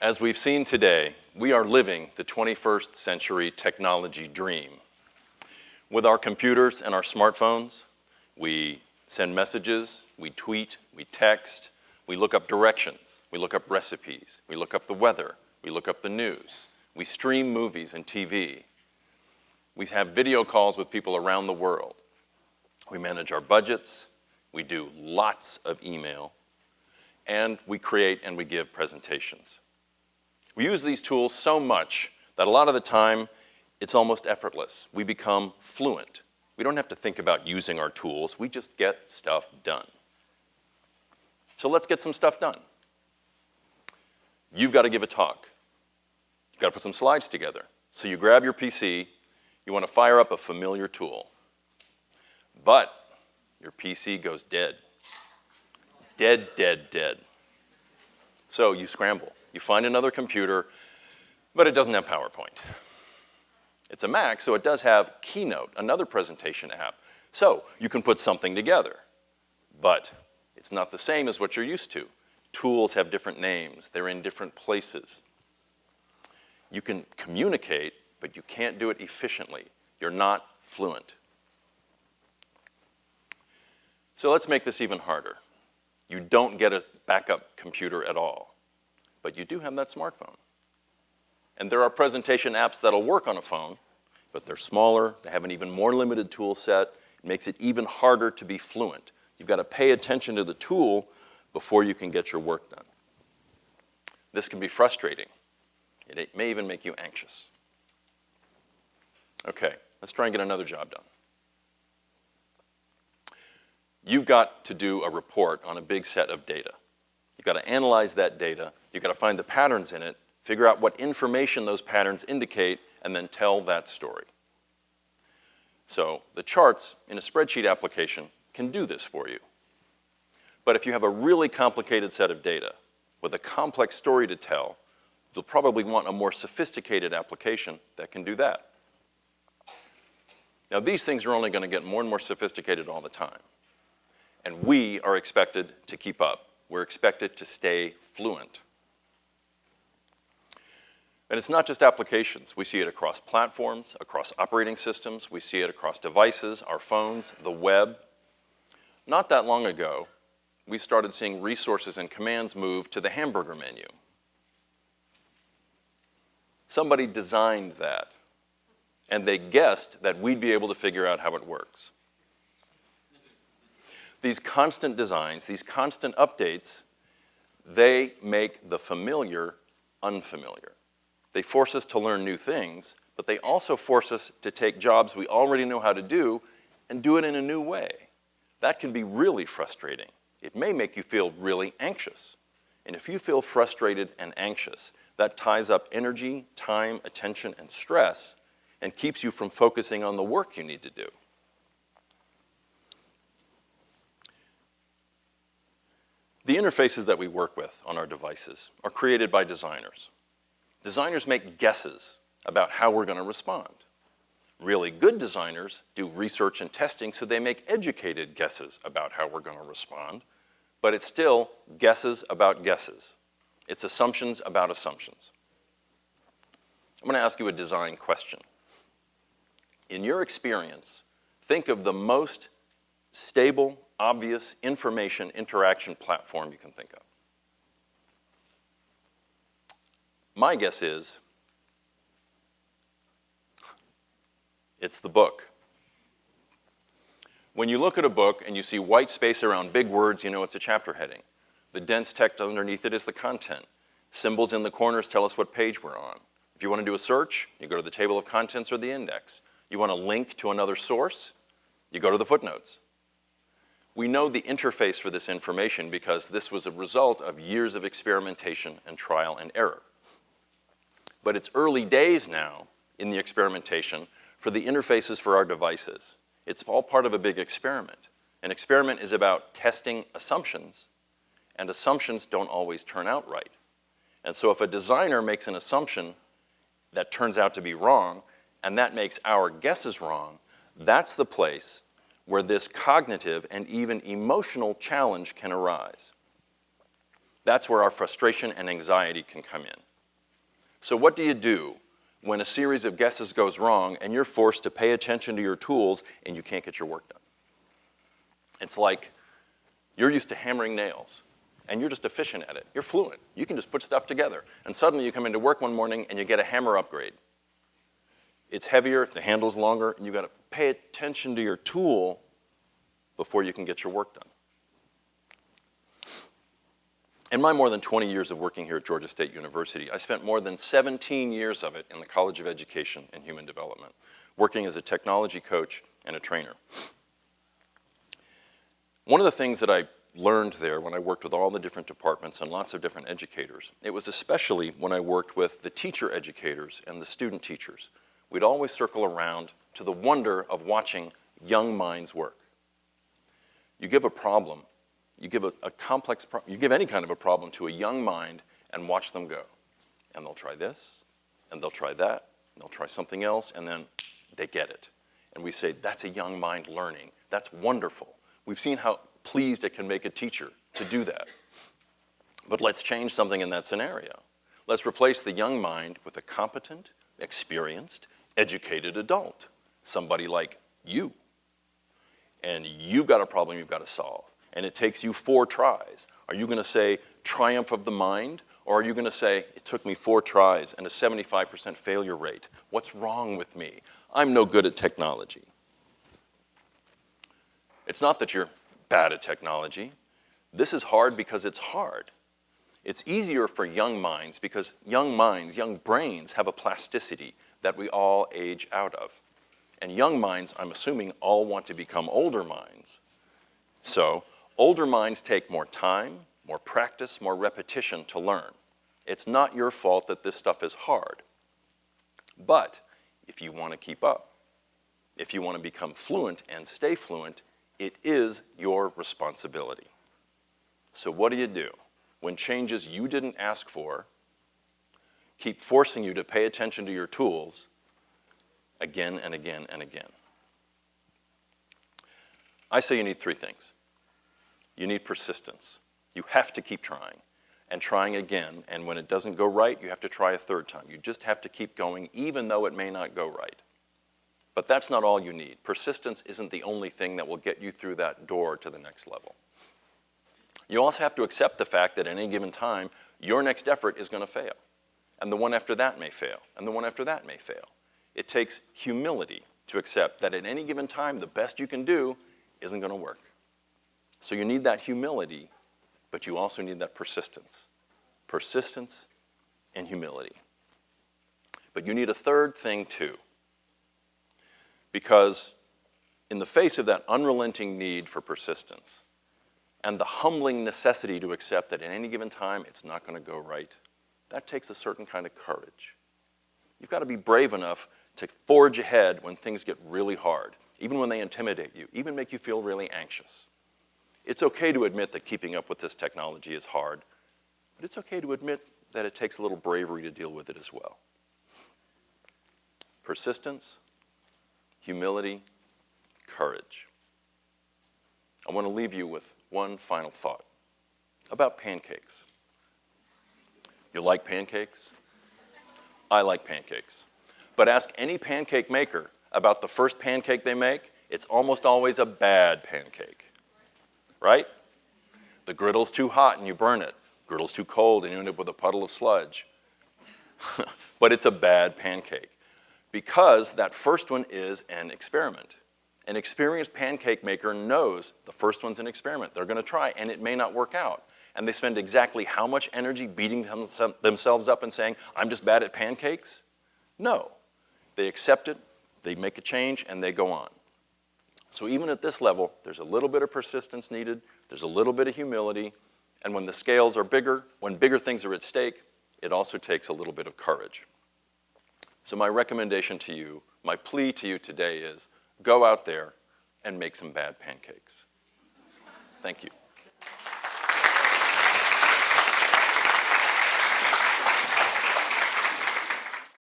As we've seen today, we are living the 21st century technology dream. With our computers and our smartphones, we send messages, we tweet, we text, we look up directions, we look up recipes, we look up the weather, we look up the news, we stream movies and TV. We have video calls with people around the world. We manage our budgets, we do lots of email, and we create and we give presentations. We use these tools so much that a lot of the time it's almost effortless. We become fluent. We don't have to think about using our tools, we just get stuff done. So let's get some stuff done. You've got to give a talk. You've got to put some slides together. So you grab your PC, you want to fire up a familiar tool. But your PC goes dead. Dead, dead, dead. So you scramble. You find another computer, but it doesn't have PowerPoint. It's a Mac, so it does have Keynote, another presentation app. So you can put something together, but it's not the same as what you're used to. Tools have different names. They're in different places. You can communicate, but you can't do it efficiently. You're not fluent. So let's make this even harder. You don't get a backup computer at all, but you do have that smartphone. And there are presentation apps that'll work on a phone, but they're smaller, they have an even more limited tool set. It makes it even harder to be fluent. You've got to pay attention to the tool before you can get your work done. This can be frustrating. It may even make you anxious. Okay, let's try and get another job done. You've got to do a report on a big set of data. You've got to analyze that data. You've got to find the patterns in it, figure out what information those patterns indicate, and then tell that story. So the charts in a spreadsheet application can do this for you. But if you have a really complicated set of data with a complex story to tell, you'll probably want a more sophisticated application that can do that. Now, these things are only going to get more and more sophisticated all the time. And we are expected to keep up. We're expected to stay fluent. And it's not just applications. We see it across platforms, across operating systems. We see it across devices, our phones, the web. Not that long ago, we started seeing resources and commands move to the hamburger menu. Somebody designed that, and they guessed that we'd be able to figure out how it works. These constant designs, these constant updates, they make the familiar unfamiliar. They force us to learn new things, but they also force us to take jobs we already know how to do and do it in a new way. That can be really frustrating. It may make you feel really anxious. And if you feel frustrated and anxious, that ties up energy, time, attention, and stress, and keeps you from focusing on the work you need to do. The interfaces that we work with on our devices are created by designers. Designers make guesses about how we're going to respond. Really good designers do research and testing, so they make educated guesses about how we're going to respond, but it's still guesses about guesses. It's assumptions about assumptions. I'm going to ask you a design question. In your experience, think of the most stable, obvious information interaction platform you can think of. My guess is it's the book. When you look at a book and you see white space around big words, you know it's a chapter heading. The dense text underneath it is the content. Symbols in the corners tell us what page we're on. If you want to do a search, you go to the table of contents or the index. You want to link to another source, you go to the footnotes. We know the interface for this information because this was a result of years of experimentation and trial and error. But it's early days now in the experimentation for the interfaces for our devices. It's all part of a big experiment. An experiment is about testing assumptions, and assumptions don't always turn out right. And so if a designer makes an assumption that turns out to be wrong, and that makes our guesses wrong, that's the place where this cognitive and even emotional challenge can arise. That's where our frustration and anxiety can come in. So what do you do when a series of guesses goes wrong and you're forced to pay attention to your tools and you can't get your work done? It's like you're used to hammering nails and you're just efficient at it. You're fluent. You can just put stuff together. And suddenly you come into work one morning and you get a hammer upgrade. It's heavier, the handle's longer, and you've got to pay attention to your tool before you can get your work done. In my more than 20 years of working here at Georgia State University, I spent more than 17 years of it in the College of Education and Human Development, working as a technology coach and a trainer. One of the things that I learned there when I worked with all the different departments and lots of different educators, it was especially when I worked with the teacher educators and the student teachers. We'd always circle around to the wonder of watching young minds work. You give a problem, you give you give any kind of a problem to a young mind and watch them go. And they'll try this, and they'll try that, and they'll try something else, and then they get it. And we say, that's a young mind learning. That's wonderful. We've seen how pleased it can make a teacher to do that. But let's change something in that scenario. Let's replace the young mind with a competent, experienced, educated adult, somebody like you. And you've got a problem you've got to solve, and it takes you 4 tries. Are you going to say triumph of the mind, or are you going to say it took me 4 tries and a 75% failure rate? What's wrong with me? I'm no good at technology. It's not that you're bad at technology. This is hard because it's hard. It's easier for young minds because young minds, young brains have a plasticity that we all age out of. And young minds, I'm assuming, all want to become older minds. So older minds take more time, more practice, more repetition to learn. It's not your fault that this stuff is hard. But if you want to keep up, if you want to become fluent and stay fluent, it is your responsibility. So what do you do when changes you didn't ask for keep forcing you to pay attention to your tools again and again and again? I say you need 3 things. You need persistence. You have to keep trying and trying again, and when it doesn't go right, you have to try a 3rd time. You just have to keep going even though it may not go right. But that's not all you need. Persistence isn't the only thing that will get you through that door to the next level. You also have to accept the fact that at any given time, your next effort is going to fail. And the one after that may fail, and the one after that may fail. It takes humility to accept that at any given time, the best you can do isn't going to work. So you need that humility, but you also need that persistence. Persistence and humility. But you need a 3rd thing too. Because in the face of that unrelenting need for persistence and the humbling necessity to accept that at any given time it's not going to go right, that takes a certain kind of courage. You've got to be brave enough to forge ahead when things get really hard, even when they intimidate you, even make you feel really anxious. It's okay to admit that keeping up with this technology is hard, but it's okay to admit that it takes a little bravery to deal with it as well. Persistence, humility, courage. I want to leave you with one final thought about pancakes. You like pancakes? I like pancakes. But ask any pancake maker about the first pancake they make, it's almost always a bad pancake, right? The griddle's too hot and you burn it. The griddle's too cold and you end up with a puddle of sludge. But it's a bad pancake because that first one is an experiment. An experienced pancake maker knows the first one's an experiment. They're going to try, and it may not work out. And they spend exactly how much energy beating themselves up and saying, I'm just bad at pancakes? No. They accept it, they make a change, and they go on. So even at this level, there's a little bit of persistence needed, there's a little bit of humility, and when the scales are bigger, when bigger things are at stake, it also takes a little bit of courage. So my recommendation to you, my plea to you today is, go out there and make some bad pancakes. Thank you.